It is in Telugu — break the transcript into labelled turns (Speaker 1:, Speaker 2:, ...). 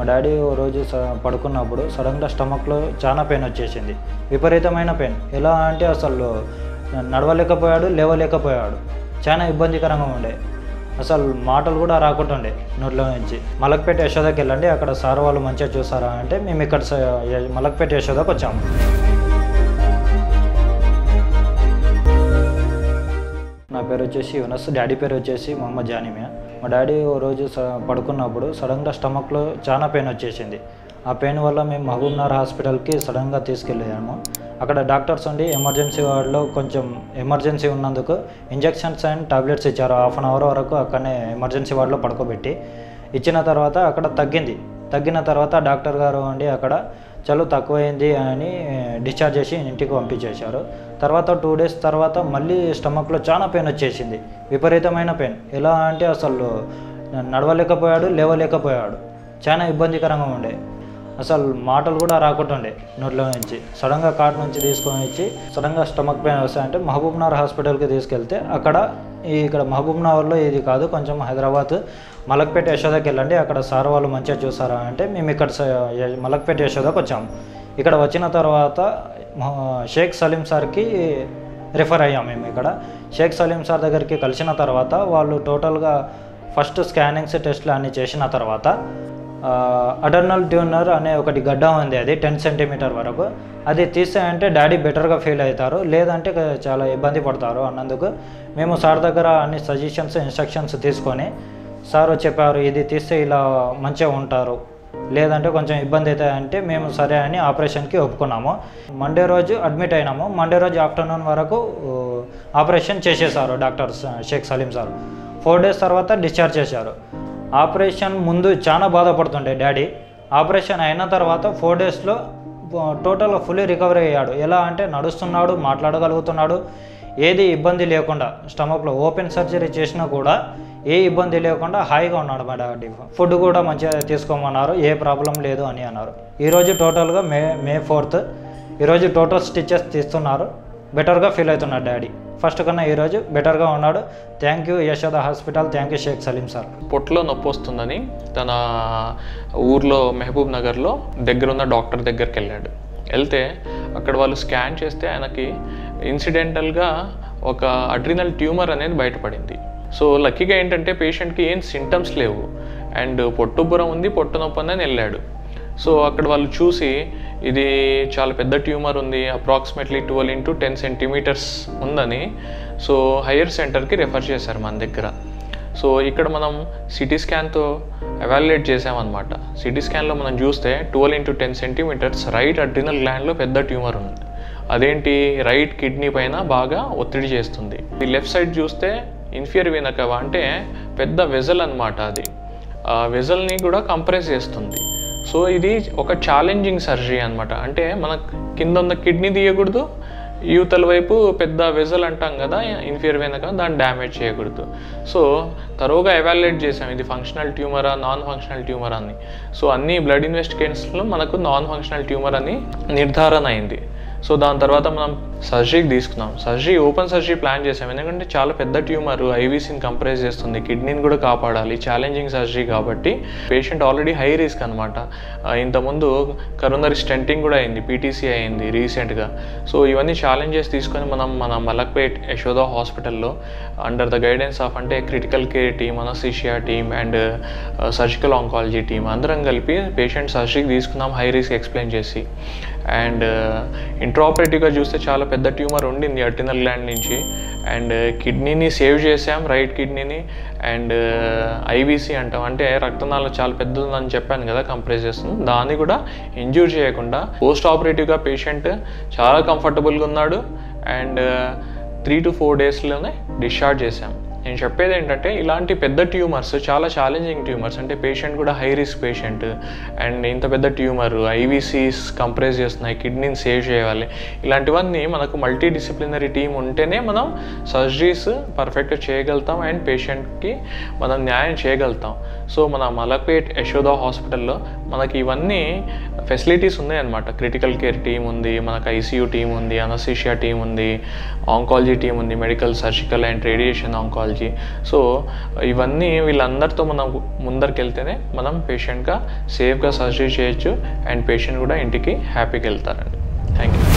Speaker 1: మా డాడీ ఓ రోజు పడుకున్నప్పుడు సడన్గా స్టమక్లో చాలా పెయిన్ వచ్చేసింది, విపరీతమైన పెయిన్. ఎలా అంటే అసలు నడవలేకపోయాడు, లేవలేకపోయాడు. చాలా ఇబ్బందికరంగా ఉండే, అసలు మాటలు కూడా రాకుంటుండే నోట్లో నుంచి. మలక్పేట యశోదకి వెళ్ళండి, అక్కడ సార్ వాళ్ళు మంచిగా చూసారా అంటే మేము ఇక్కడ మలక్పేట యశోదకి వచ్చాము. నా పేరు వచ్చేసి యూనస్, డాడీ పేరు వచ్చేసి మొహమ్మద్ జానిమియా. మా డాడీ ఓ రోజు పడుకున్నప్పుడు సడన్గా స్టమక్లో చాలా పెయిన్ వచ్చేసింది. ఆ పెయిన్ వల్ల మేము మహబూబ్నగర్ హాస్పిటల్కి సడన్గా తీసుకెళ్ళాము. అక్కడ డాక్టర్స్ ఉండి ఎమర్జెన్సీ వార్డులో కొంచెం ఎమర్జెన్సీ ఉన్నందుకు ఇంజెక్షన్స్ అండ్ టాబ్లెట్స్ ఇచ్చారు. హాఫ్ అన్ అవర్ వరకు అక్కడనే ఎమర్జెన్సీ వార్డులో పడుకోబెట్టి ఇచ్చిన తర్వాత అక్కడ తగ్గిన తర్వాత డాక్టర్ గారు ఉండి అక్కడ చలువు తక్కువైంది అని డిశ్చార్జ్ చేసి ఇంటికి పంపించేశారు. తర్వాత 2 days తర్వాత మళ్ళీ స్టమక్లో చాలా పెయిన్ వచ్చేసింది, విపరీతమైన పెయిన్. ఎలా అంటే అసలు నడవలేకపోయాడు, లేవలేకపోయాడు. చాలా ఇబ్బందికరంగా ఉండే, అసలు మాటలు కూడా రాకుంటుండే నోట్లో నుంచి. సడన్గా కాట్ నుంచి తీసుకొని వచ్చి సడన్గా స్టమక్ పెయిన్ వస్తాయంటే మహబూబ్నగర్ హాస్పిటల్కి తీసుకెళ్తే ఇక్కడ మహబూబ్నగర్లో ఇది కాదు, కొంచెం హైదరాబాద్ మలక్పేట యశోదకి వెళ్ళండి, అక్కడ సార్ వాళ్ళు మంచిగా చూసారా అంటే మేము ఇక్కడ మలక్పేట యశోదకి వచ్చాము. ఇక్కడ వచ్చిన తర్వాత షేక్ సలీం సార్కి రిఫర్ అయ్యాము. మేము ఇక్కడ షేక్ సలీం సార్ దగ్గరికి కలిసిన తర్వాత వాళ్ళు టోటల్గా ఫస్ట్ స్కానింగ్స్ టెస్ట్లు అన్నీ చేసిన తర్వాత అడర్నల్ ట్యూనర్ అనే ఒకటి గడ్డ ఉంది, అది 10 centimeter వరకు. అది తీసేయంటే డాడీ బెటర్గా ఫీల్ అవుతారు, లేదంటే చాలా ఇబ్బంది పడతారు అన్నందుకు మేము సార్ దగ్గర అన్ని సజెషన్స్ ఇన్స్ట్రక్షన్స్ తీసుకొని సార్ చెప్పారు ఇది తీస్తే ఇలా మంచిగా ఉంటారు, లేదంటే కొంచెం ఇబ్బంది అవుతాయంటే మేము సరే అని ఆపరేషన్కి ఒప్పుకున్నాము. మండే రోజు అడ్మిట్ అయినాము. మండే రోజు ఆఫ్టర్నూన్ వరకు ఆపరేషన్ చేసేసారు doctors Sheikh Saleem sir. 4 days తర్వాత డిశ్చార్జ్ చేశారు. ఆపరేషన్ ముందు చాలా బాధపడుతుండే డాడీ. ఆపరేషన్ అయిన తర్వాత 4 daysలో టోటల్ ఫుల్లీ రికవరీ అయ్యాడు. ఎలా అంటే నడుస్తున్నాడు, మాట్లాడగలుగుతున్నాడు, ఏది ఇబ్బంది లేకుండా. స్టమక్లో ఓపెన్ సర్జరీ చేసినా కూడా ఏ ఇబ్బంది లేకుండా హాయిగా ఉన్నాడు మా డాడీ. ఫుడ్ కూడా మంచిగా తీసుకోమన్నారు, ఏ ప్రాబ్లం లేదు అని అన్నారు. ఈరోజు టోటల్గా మే 4th ఈరోజు టోటల్ స్టిచెస్ తీస్తున్నారు, బెటర్గా ఫీల్ అవుతున్నాడు డాడీ. ఫస్ట్ కన్నా ఈరోజు బెటర్గా ఉన్నాడు. Thank you Yashoda hospital, thank you Sheikh Saleem sir.
Speaker 2: పొట్టలో నొప్పి వస్తుందని తన ఊర్లో మహబూబ్ నగర్లో దగ్గరున్న డాక్టర్ దగ్గరికి వెళ్ళాడు. వెళ్తే అక్కడ వాళ్ళు స్కాన్ చేస్తే ఆయనకి ఇన్సిడెంటల్గా ఒక అడ్రినల్ ట్యూమర్ అనేది బయటపడింది. సో లక్కీగా ఏంటంటే పేషెంట్కి ఏం సింటమ్స్ లేవు అండ్ పొట్టుబురం ఉంది, పొట్టు నొప్పి అని వెళ్ళాడు. సో అక్కడ వాళ్ళు చూసి ఇది చాలా పెద్ద ట్యూమర్ ఉంది, అప్రాక్సిమేట్లీ 12 into 10 centimeters ఉందని సో హయ్యర్ సెంటర్కి రెఫర్ చేశారు మన దగ్గర. సో ఇక్కడ మనం సిటీ స్కాన్తో ఎవాల్యుయేట్ చేసామన్నమాట. సిటీ స్కాన్లో మనం చూస్తే 12 into 10 centimeters రైట్ అడ్రినల్ గ్లాండ్లో పెద్ద ట్యూమర్ ఉంది. అదేంటి, రైట్ కిడ్నీ పైన బాగా ఒత్తిడి చేస్తుంది. ఈ లెఫ్ట్ సైడ్ చూస్తే ఇన్ఫీరియర్ వీనా కవా అంటే పెద్ద వెజల్ అనమాట. అది ఆ వెజల్ని కూడా కంప్రెస్ చేస్తుంది. సో ఇది ఒక ఛాలెంజింగ్ సర్జరీ అనమాట. అంటే మన కింద ఉన్న కిడ్నీ తీయకూడదు, యూతల వైపు పెద్ద వెజల్ అంటాం కదా ఇన్ఫీరియర్ వీనా కవా, దాన్ని డ్యామేజ్ చేయకూడదు. సో తరోగా ఎవాల్యుయేట్ చేసాం ఇది ఫంక్షనల్ ట్యూమరా నాన్ ఫంక్షనల్ ట్యూమర్ అని. సో అన్ని బ్లడ్ ఇన్వెస్టిగేషన్స్లో మనకు నాన్ ఫంక్షనల్ ట్యూమర్ అని నిర్ధారణ అయింది. సో దాని తర్వాత మనం సర్జరీకి తీసుకున్నాం. సర్జరీ ఓపెన్ సర్జరీ ప్లాన్ చేసాం, ఎందుకంటే చాలా పెద్ద ట్యూమర్ ఐవీసీని కంప్రెస్ చేస్తుంది, కిడ్నీని కూడా కాపాడాలి, ఛాలెంజింగ్ సర్జరీ కాబట్టి. పేషెంట్ ఆల్రెడీ హై రిస్క్ అనమాట. ఇంతకుముందు కరోనరీ స్టెంటింగ్ కూడా అయింది, పీటీసీ అయింది రీసెంట్గా. సో ఇవన్నీ ఛాలెంజెస్ తీసుకొని మన మలక్పేట్ యశోద హాస్పిటల్లో అండర్ ద గైడెన్స్ ఆఫ్ అంటే critical care team, anaesthesia team and surgical oncology team అందరం కలిపి పేషెంట్ సర్జరీకి తీసుకున్నాం, హై రిస్క్ ఎక్స్ప్లెయిన్ చేసి. అండ్ ఇంట్రాపరేటివ్గా చూస్తే చాలా పెద్ద ట్యూమర్ ఉండింది అడ్రినల్ గ్లాండ్ నుంచి. అండ్ కిడ్నీని సేవ్ చేసాం, రైట్ కిడ్నీని. అండ్ ఐవీసీ అంటాం, అంటే రక్తనాళం చాలా పెద్దదని చెప్పాను కదా కంప్రెస్ చేస్తుంది, దాన్ని కూడా ఇంజ్యూర్ చేయకుండా పోస్ట్ ఆపరేటివ్గా పేషెంట్ చాలా కంఫర్టబుల్గా ఉన్నాడు. అండ్ 3 to 4 daysలోనే డిశ్చార్జ్ చేసాం. నేను చెప్పేది ఏంటంటే ఇలాంటి పెద్ద ట్యూమర్స్ చాలా ఛాలెంజింగ్ ట్యూమర్స్, అంటే పేషెంట్ కూడా హై రిస్క్ పేషెంట్ అండ్ ఇంత పెద్ద ట్యూమర్, ఐవీసీస్ కంప్రెస్ చేస్తున్నాయి, కిడ్నీని సేవ్ చేయాలి. ఇలాంటివన్నీ మనకు మల్టీ డిసిప్లినరీ టీమ్ ఉంటేనే మనం సర్జరీస్ పర్ఫెక్ట్గా చేయగలుగుతాం అండ్ పేషెంట్కి మనం న్యాయం చేయగలుగుతాం. సో మన మలక్పేట్ యశోద హాస్పిటల్లో మనకి ఇవన్నీ ఫెసిలిటీస్ ఉన్నాయన్నమాట. క్రిటికల్ కేర్ టీం ఉంది, మనకు ఐసీయూ టీం ఉంది, అనస్థీషియా టీం ఉంది, ఆంకాలజీ టీం ఉంది, medical, surgical and radiation oncology. So ఇవన్నీ వీళ్ళందరితో మనం ముందరికి మనం పేషెంట్గా సేఫ్గా సర్జరీ చేయొచ్చు అండ్ పేషెంట్ కూడా ఇంటికి హ్యాపీగా వెళ్తారండి. Thank you.